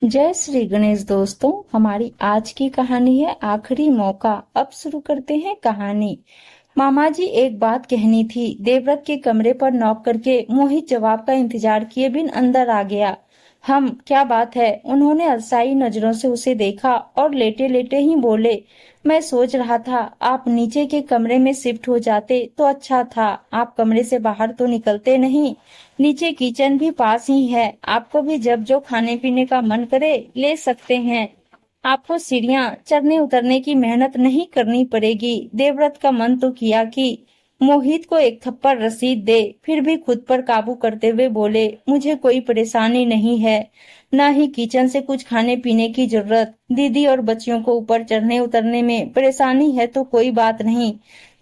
जय श्री गणेश दोस्तों। हमारी आज की कहानी है आखिरी मौका। अब शुरू करते हैं कहानी। मामा जी, एक बात कहनी थी। देवव्रत के कमरे पर नॉक करके मोहित जवाब का इंतजार किए बिन अंदर आ गया। हम, क्या बात है? उन्होंने अलसाई नजरों से उसे देखा और लेटे लेटे ही बोले, मैं सोच रहा था आप नीचे के कमरे में शिफ्ट हो जाते तो अच्छा था। आप कमरे से बाहर तो निकलते नहीं। नीचे किचन भी पास ही है। आपको भी जब जो खाने पीने का मन करे ले सकते हैं। आपको सीढ़ियां चढ़ने उतरने की मेहनत नहीं करनी पड़ेगी। देवव्रत का मन तो किया कि मोहित को एक थप्पड़ रसीद दे, फिर भी खुद पर काबू करते हुए बोले, मुझे कोई परेशानी नहीं है, न ही किचन से कुछ खाने पीने की जरूरत। दीदी और बच्चियों को ऊपर चढ़ने उतरने में परेशानी है तो कोई बात नहीं।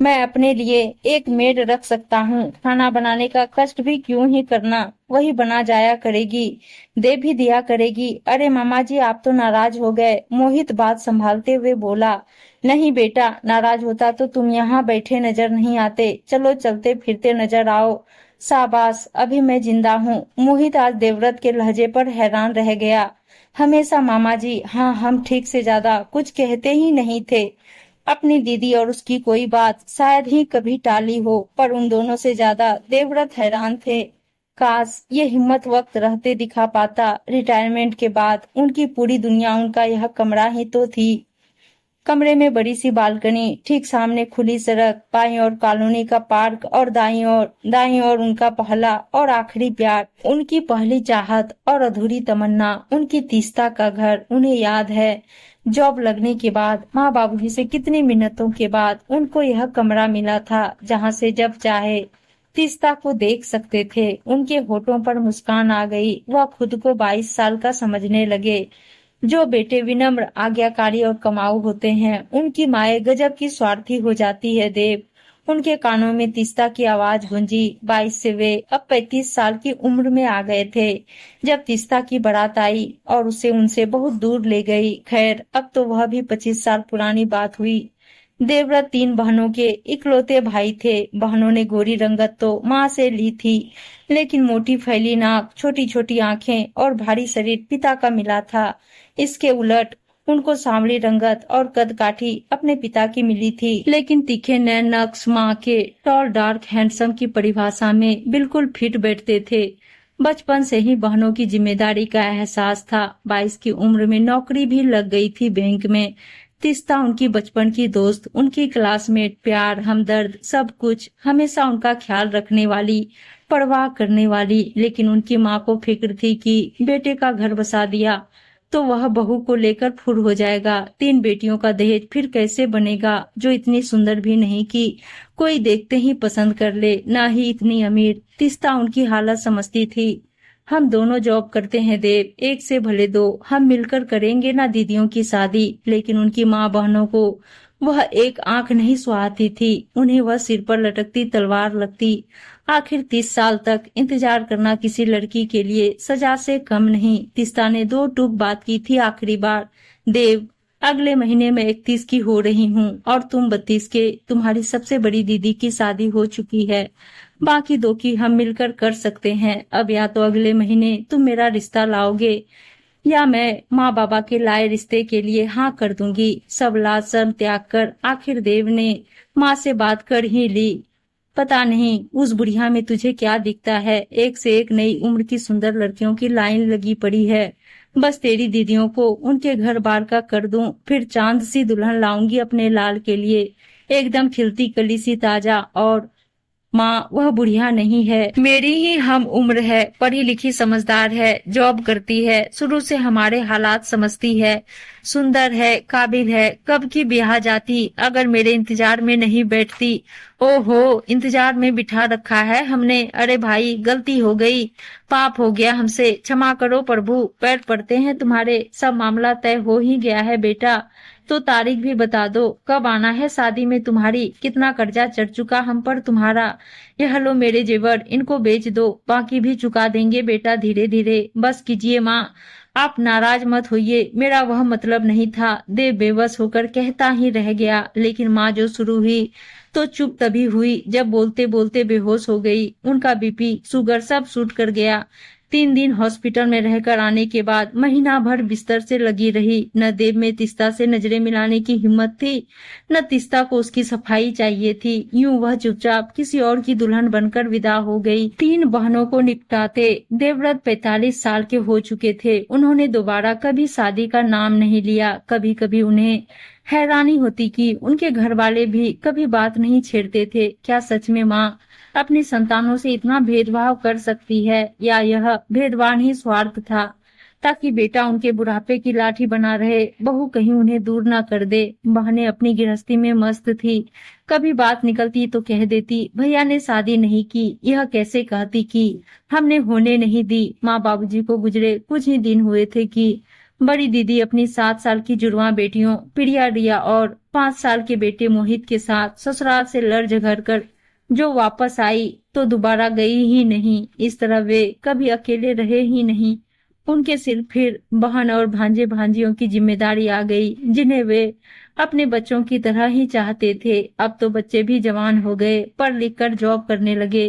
मैं अपने लिए एक मेड रख सकता हूँ। खाना बनाने का कष्ट भी क्यों ही करना, वही बना जाया करेगी, दे भी दिया करेगी। अरे मामा जी, आप तो नाराज हो गए। मोहित बात संभालते हुए बोला, नहीं बेटा, नाराज होता तो तुम यहाँ बैठे नजर नहीं आते। चलो चलते फिरते नजर आओ। शाबाश, अभी मैं जिंदा हूँ। मोहित आज देवव्रत के लहजे पर हैरान रह गया। हमेशा मामा जी, हाँ, हम ठीक से ज्यादा कुछ कहते ही नहीं थे। अपनी दीदी और उसकी कोई बात शायद ही कभी टाली हो, पर उन दोनों से ज्यादा देवव्रत हैरान थे। काश ये हिम्मत वक्त रहते दिखा पाता। रिटायरमेंट के बाद उनकी पूरी दुनिया उनका यह कमरा ही तो थी। कमरे में बड़ी सी बालकनी, ठीक सामने खुली सड़क, बाईं ओर कॉलोनी का पार्क और दाईं ओर उनका पहला और आखिरी प्यार, उनकी पहली चाहत और अधूरी तमन्ना, उनकी तीस्ता का घर। उन्हें याद है जॉब लगने के बाद माँ बाबूजी से कितनी मिन्नतों के बाद उनको यह कमरा मिला था, जहाँ से जब चाहे तीस्ता को देख सकते थे। उनके होठों पर मुस्कान आ गई। वह खुद को 22 साल का समझने लगे। जो बेटे विनम्र, आज्ञाकारी और कमाऊ होते हैं, उनकी माएं गजब की स्वार्थी हो जाती है। देव, उनके कानों में तीस्ता की आवाज गूंजी। 22 से वे अब 35 साल की उम्र में आ गए थे जब तीस्ता की बारात आई और उसे उनसे बहुत दूर ले गई। खैर, अब तो वह भी 25 साल पुरानी बात हुई। देवव्रत 3 बहनों के इकलौते भाई थे। बहनों ने गोरी रंगत तो माँ से ली थी, लेकिन मोटी फैली नाक, छोटी छोटी आंखें और भारी शरीर पिता का मिला था। इसके उलट उनको सांवली रंगत और कदकाठी अपने पिता की मिली थी, लेकिन तीखे नैन नक्श माँ के टॉल डार्क हैंडसम की परिभाषा में बिल्कुल फिट बैठते थे। बचपन से ही बहनों की जिम्मेदारी का एहसास था। 22 की उम्र में नौकरी भी लग गई थी बैंक में। तीस्ता उनकी बचपन की दोस्त, उनकी क्लासमेट, प्यार, हमदर्द, सब कुछ, हमेशा उनका ख्याल रखने वाली, परवाह करने वाली। लेकिन उनकी माँ को फिक्र थी कि बेटे का घर बसा दिया तो वह बहू को लेकर फुर हो जाएगा। 3 बेटियों का दहेज फिर कैसे बनेगा, जो इतनी सुंदर भी नहीं कि कोई देखते ही पसंद कर ले, ना ही इतनी अमीर। तीस्ता उनकी हालत समझती थी। हम दोनों जॉब करते हैं देव, एक से भले दो, हम मिलकर करेंगे ना दीदियों की शादी। लेकिन उनकी माँ बहनों को वह एक आंख नहीं सुहाती थी। उन्हें वह सिर पर लटकती तलवार लगती। आखिर 30 साल तक इंतजार करना किसी लड़की के लिए सजा से कम नहीं। तीस्ता ने 2 टूक बात की थी आखिरी बार, देव, अगले महीने में 31 की हो रही हूँ और तुम 32 के। तुम्हारी सबसे बड़ी दीदी की शादी हो चुकी है, बाकी 2 की हम मिलकर कर सकते हैं। अब या तो अगले महीने तुम मेरा रिश्ता लाओगे या मैं माँ बाबा के लाए रिश्ते के लिए हाँ कर दूंगी। सब लाज शर्म त्याग कर आखिर देव ने माँ से बात कर ही ली। पता नहीं उस बुढ़िया में तुझे क्या दिखता है, एक से एक नई उम्र की सुंदर लड़कियों की लाइन लगी पड़ी है। बस तेरी दीदियों को उनके घर बार का कर दूं, फिर चांद सी दुल्हन लाऊंगी अपने लाल के लिए, एकदम खिलती कली सी ताजा। और माँ, वह बुढ़िया नहीं है, मेरी ही हम उम्र है, पढ़ी लिखी समझदार है, जॉब करती है, शुरू से हमारे हालात समझती है, सुंदर है, काबिल है। कब की ब्याह जाती अगर मेरे इंतजार में नहीं बैठती। ओहो, इंतजार में बिठा रखा है हमने। अरे भाई, गलती हो गई, पाप हो गया हमसे, क्षमा करो प्रभु, पैर पड़ते हैं तुम्हारे। सब मामला तय हो ही गया है बेटा, तो तारीख भी बता दो, कब आना है शादी में तुम्हारी। कितना कर्जा चढ़ चुका हम पर तुम्हारा। यह लो मेरे जेवर, इनको बेच दो, बाकी भी चुका देंगे बेटा धीरे धीरे। बस कीजिए माँ, आप नाराज मत होइए, मेरा वह मतलब नहीं था। देव बेबस होकर कहता ही रह गया, लेकिन माँ जो शुरू हुई तो चुप तभी हुई जब बोलते बोलते बेहोश हो गई। उनका बीपी शुगर सब शूट कर गया। 3 दिन हॉस्पिटल में रहकर आने के बाद महीना भर बिस्तर से लगी रही। न देव में तीस्ता से नजरें मिलाने की हिम्मत थी, न तीस्ता को उसकी सफाई चाहिए थी। यूं वह चुपचाप किसी और की दुल्हन बनकर विदा हो गई। 3 बहनों को निपटाते देवव्रत 45 साल के हो चुके थे। उन्होंने दोबारा कभी शादी का नाम नहीं लिया। कभी कभी उन्हें हैरानी होती कि उनके घर वाले भी कभी बात नहीं छेड़ते थे। क्या सच में माँ अपनी संतानों से इतना भेदभाव कर सकती है, या यह भेदभाव ही स्वार्थ था, ताकि बेटा उनके बुढ़ापे की लाठी बना रहे, बहू कहीं उन्हें दूर न कर दे। बहनें अपनी गृहस्थी में मस्त थी। कभी बात निकलती तो कह देती, भैया ने शादी नहीं की। यह कैसे कहती कि हमने होने नहीं दी। माँ बाबूजी को गुजरे कुछ ही दिन हुए थे कि बड़ी दीदी अपनी 7 साल की जुड़वा बेटियों प्रिया, रिया और 5 साल के बेटे मोहित के साथ ससुराल से लड़ झगड़ कर जो वापस आई तो दोबारा गई ही नहीं। इस तरह वे कभी अकेले रहे ही नहीं। उनके सिर फिर बहन और भांजे भांजियों की जिम्मेदारी आ गई, जिन्हें वे अपने बच्चों की तरह ही चाहते थे। अब तो बच्चे भी जवान हो गए, पढ़ लिख कर जॉब करने लगे।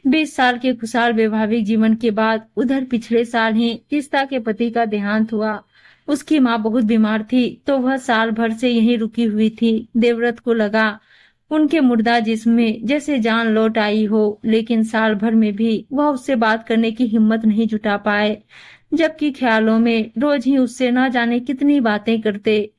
20 साल के खुशहाल वैवाहिक जीवन के बाद उधर पिछले साल ही तीस्ता के पति का देहांत हुआ। उसकी माँ बहुत बीमार थी, तो वह साल भर से यहीं रुकी हुई थी। देवव्रत को लगा उनके मुर्दा जिस्म में जैसे जान लौट आई हो, लेकिन साल भर में भी वह उससे बात करने की हिम्मत नहीं जुटा पाए, जबकि ख्यालों में रोज ही उससे न जाने कितनी बातें करते।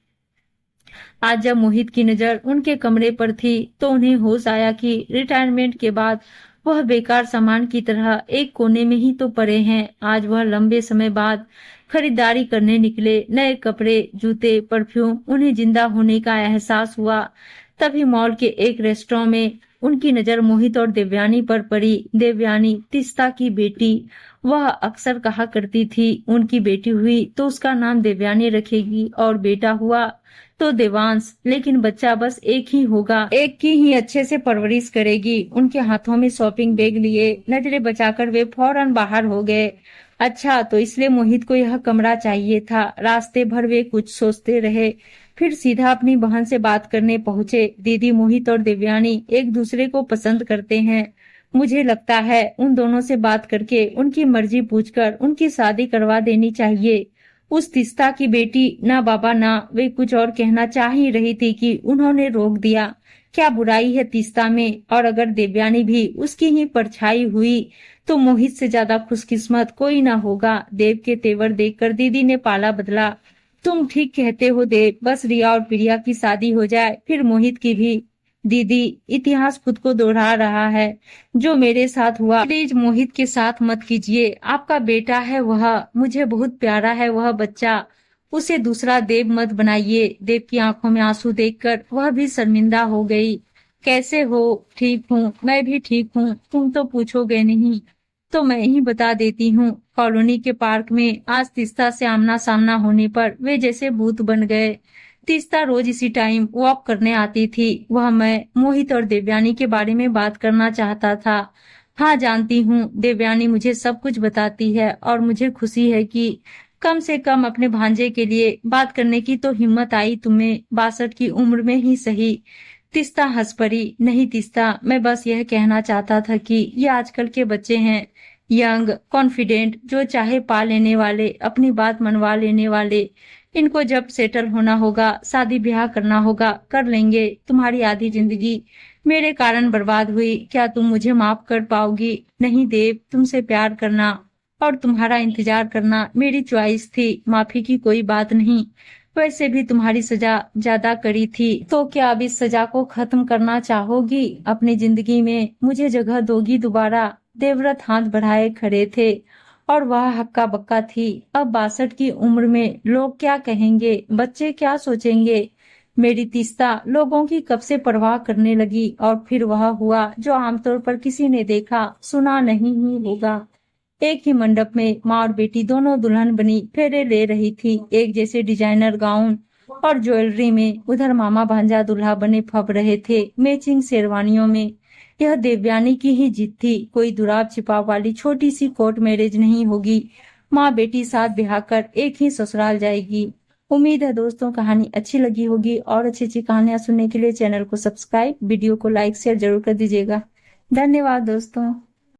आज जब मोहित की नजर उनके कमरे पर थी तो उन्हें होश आया कि रिटायरमेंट के बाद वह बेकार सामान की तरह एक कोने में ही तो पड़े हैं। आज वह लंबे समय बाद खरीदारी करने निकले। नए कपड़े, जूते, परफ्यूम, उन्हें जिंदा होने का एहसास हुआ। तभी मॉल के एक रेस्टोरेंट में उनकी नजर मोहित और देवयानी पर पड़ी। देवयानी तीस्ता की बेटी। वह अक्सर कहा करती थी, उनकी बेटी हुई तो उसका नाम देवयानी रखेगी, और बेटा हुआ तो देवांश। लेकिन बच्चा बस एक ही होगा, एक की ही अच्छे से परवरिश करेगी। उनके हाथों में शॉपिंग बैग लिए नजरें बचाकर वे फौरन बाहर हो गए। अच्छा, तो इसलिए मोहित को यह कमरा चाहिए था। रास्ते भर वे कुछ सोचते रहे, फिर सीधा अपनी बहन से बात करने पहुंचे। दीदी, मोहित और देवयानी एक दूसरे को पसंद करते हैं। मुझे लगता है उन दोनों से बात करके उनकी मर्जी पूछकर उनकी शादी करवा देनी चाहिए। उस तीस्ता की बेटी, ना बाबा ना, वे कुछ और कहना चाह ही रही थी कि उन्होंने रोक दिया। क्या बुराई है तीस्ता में? और अगर देवयानी भी उसकी ही परछाई हुई तो मोहित से ज्यादा खुशकिस्मत कोई ना होगा। देव के तेवर देखकर दीदी ने पाला बदला। तुम ठीक कहते हो देव, बस रिया और प्रिया की शादी हो जाए, फिर मोहित की भी। दीदी, इतिहास खुद को दोहरा रहा है। जो मेरे साथ हुआ प्लीज मोहित के साथ मत कीजिए। आपका बेटा है वह, मुझे बहुत प्यारा है वह बच्चा। उसे दूसरा देव मत बनाइए। देव की आंखों में आंसू देखकर वह भी शर्मिंदा हो गई। कैसे हो? ठीक हूँ, मैं भी ठीक हूँ। तुम तो पूछोगे नहीं तो मैं ही बता देती हूँ। कॉलोनी के पार्क में आज तीस्ता से आमना सामना होने पर वे जैसे भूत बन गए। तीस्ता रोज इसी टाइम वॉक करने आती थी। वह, मैं, मोहित और देवयानी के बारे में बात करना चाहता था। हाँ जानती हूँ, देवयानी मुझे सब कुछ बताती है, और मुझे खुशी है कि कम से कम अपने भांजे के लिए बात करने की तो हिम्मत आई तुम्हें, 62 की उम्र में ही सही। तीस्ता हंस पड़ी। नहीं तीस्ता, मैं बस यह कहना चाहता था कि ये आजकल के बच्चे हैं, यंग, कॉन्फिडेंट, जो चाहे पा लेने वाले, अपनी बात मनवा लेने वाले। इनको जब सेटल होना होगा, शादी ब्याह करना होगा, कर लेंगे। तुम्हारी आधी जिंदगी मेरे कारण बर्बाद हुई, क्या तुम मुझे माफ कर पाओगी? नहीं देव, तुमसे प्यार करना और तुम्हारा इंतजार करना मेरी चॉइस थी। माफी की कोई बात नहीं। वैसे भी तुम्हारी सजा ज्यादा कड़ी थी, तो क्या अब इस सजा को खत्म करना चाहोगी? अपनी जिंदगी में मुझे जगह दोगी दोबारा? देवव्रत हाथ बढ़ाए खड़े थे और वह हक्का बक्का थी। अब 62 की उम्र में लोग क्या कहेंगे, बच्चे क्या सोचेंगे? मेरी तीस्ता लोगों की कब से परवाह करने लगी, और फिर वह हुआ जो आमतौर पर किसी ने देखा सुना नहीं ही होगा। एक ही मंडप में माँ और बेटी दोनों दुल्हन बनी फेरे ले रही थी, एक जैसे डिजाइनर गाउन और ज्वेलरी में। उधर मामा भांजा दूल्हा बने फब रहे थे मैचिंग शेरवानियों में। यह देवयानी की ही जीत थी। कोई दुराब छिपाव वाली छोटी सी कोर्ट मैरिज नहीं होगी। माँ बेटी साथ ब्याह कर एक ही ससुराल जाएगी। उम्मीद है दोस्तों कहानी अच्छी लगी होगी, और अच्छी अच्छी कहानियां सुनने के लिए चैनल को सब्सक्राइब, वीडियो को लाइक शेयर जरूर कर दीजिएगा। धन्यवाद दोस्तों।